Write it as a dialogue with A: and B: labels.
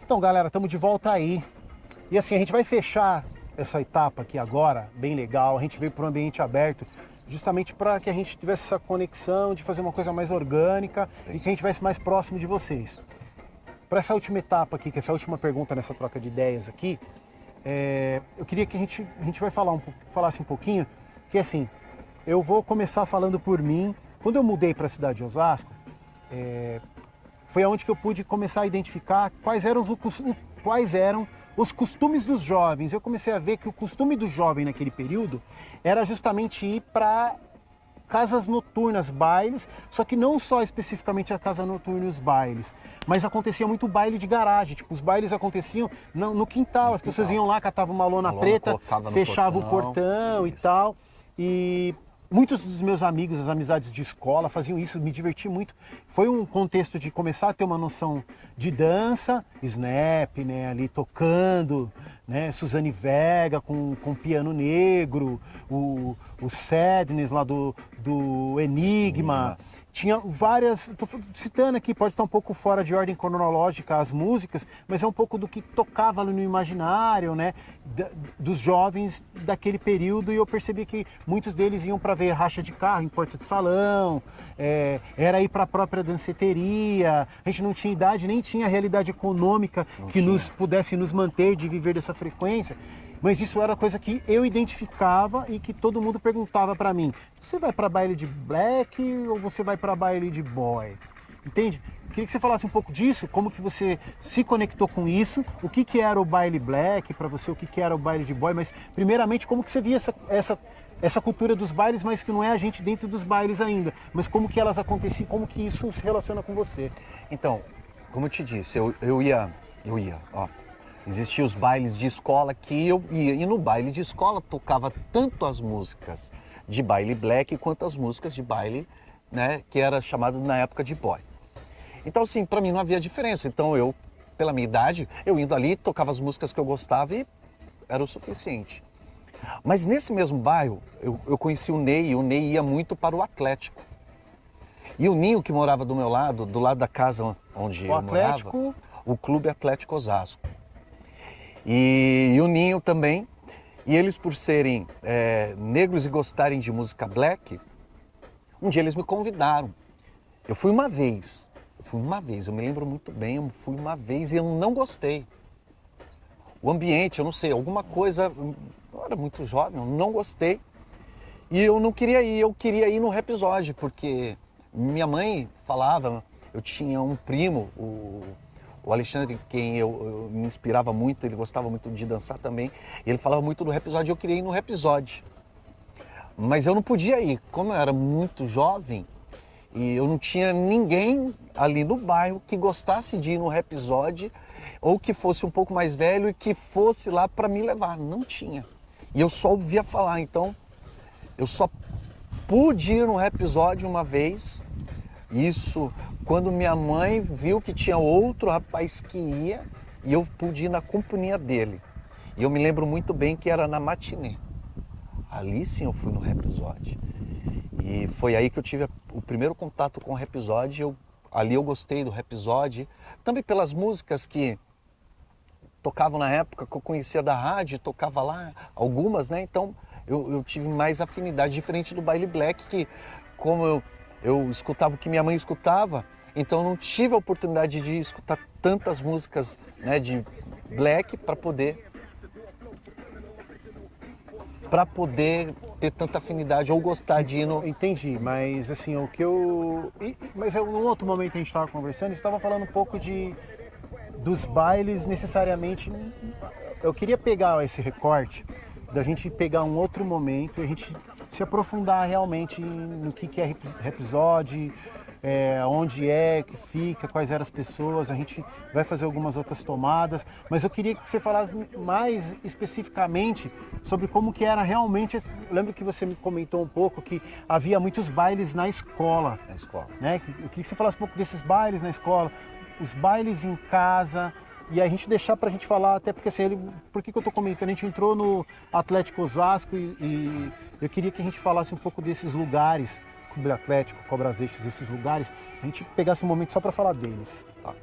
A: Então, galera, estamos de volta aí. E assim, a gente vai fechar essa etapa aqui agora, bem legal. A gente veio para um ambiente aberto, justamente para que a gente tivesse essa conexão de fazer uma coisa mais orgânica e que a gente estivesse mais próximo de vocês. Para essa última etapa aqui, que é essa última pergunta nessa troca de ideias aqui, eu queria que a gente vai falasse um pouquinho, que assim, eu vou começar falando por mim. Quando eu mudei para a cidade de Osasco, foi onde que eu pude começar a identificar quais eram os costumes dos jovens. Eu comecei a ver que o costume do jovem naquele período era justamente ir para casas noturnas, bailes, só que não só especificamente a casa noturna e os bailes, mas acontecia muito baile de garagem, tipo, os bailes aconteciam no quintal, as pessoas iam lá, catavam uma lona preta, fechavam o portão e tal, e muitos dos meus amigos, as amizades de escola faziam isso, me diverti muito. Foi um contexto de começar a ter uma noção de dança, Snap, né, ali tocando, né, Suzane Vega com piano negro, o Sadness lá do Enigma. Tinha várias, estou citando aqui, pode estar um pouco fora de ordem cronológica as músicas, mas é um pouco do que tocava ali no imaginário, né, dos jovens daquele período, e eu percebi que muitos deles iam para ver racha de carro em porta de salão, era ir para a própria danceteria. A gente não tinha idade, nem tinha realidade econômica que nos pudesse nos manter de viver dessa frequência. Mas isso era coisa que eu identificava e que todo mundo perguntava para mim: você vai para baile de black ou você vai para baile de boy? Entende? Queria que você falasse um pouco disso, como que você se conectou com isso, o que era o baile black para você, o que era o baile de boy, mas primeiramente como que você via essa cultura dos bailes, mas que não é a gente dentro dos bailes ainda, mas como que elas aconteciam, como que isso se relaciona com você?
B: Então, como eu te disse, eu ia, ó. Existiam os bailes de escola que eu ia, e no baile de escola tocava tanto as músicas de baile black quanto as músicas de baile, né, que era chamado na época de boy. Então, assim, para mim não havia diferença. Então eu, pela minha idade, eu indo ali, tocava as músicas que eu gostava e era o suficiente. Mas nesse mesmo bairro, eu conheci o Ney, e o Ney ia muito para o Atlético. E o Ninho, que morava do meu lado, do lado da casa onde eu morava, o Clube Atlético Osasco. E o Ninho também, e eles por serem negros e gostarem de música black, um dia eles me convidaram. Eu fui uma vez, eu me lembro muito bem, eu fui uma vez e eu não gostei. O ambiente, eu não sei, alguma coisa, eu era muito jovem, eu não gostei. E eu não queria ir, eu queria ir no Rhapsody, porque minha mãe falava, eu tinha um primo, o Alexandre, quem eu me inspirava muito, ele gostava muito de dançar também, e ele falava muito do Rhapsody, eu queria ir no Rhapsody. Mas eu não podia ir, como eu era muito jovem, e eu não tinha ninguém ali no bairro que gostasse de ir no Rhapsody, ou que fosse um pouco mais velho e que fosse lá para me levar, não tinha. E eu só ouvia falar, então eu só pude ir no Rhapsody uma vez, isso quando minha mãe viu que tinha outro rapaz que ia e eu pude ir na companhia dele. E eu me lembro muito bem que era na matinê. Ali sim eu fui no Rhapsody. E foi aí que eu tive o primeiro contato com o Rhapsody. Ali eu gostei do Rhapsody, também pelas músicas que tocavam na época, que eu conhecia da rádio, tocava lá algumas, né? Então eu tive mais afinidade, diferente do baile black, que como eu escutava o que minha mãe escutava, então eu não tive a oportunidade de escutar tantas músicas, né, de black para poder ter tanta afinidade ou gostar de ir no...
A: Entendi, mas assim, o que eu... Mas num outro momento a gente estava conversando, você estava falando um pouco dos bailes necessariamente... Eu queria pegar esse recorte, da gente pegar um outro momento e a gente se aprofundar realmente no que é Rhapsody, onde é que fica, quais eram as pessoas. A gente vai fazer algumas outras tomadas, mas eu queria que você falasse mais especificamente sobre como que era realmente. Eu lembro que você me comentou um pouco que havia muitos bailes na escola.
B: Na escola.
A: Né? Eu queria que você falasse um pouco desses bailes na escola, os bailes em casa, e a gente deixar pra gente falar, até porque assim, por que eu tô comentando? A gente entrou no Atlético Osasco e eu queria que a gente falasse um pouco desses lugares, Clube Atlético, Cobras Eixos, esses lugares, a gente pegasse um momento só para falar deles.
B: Tá.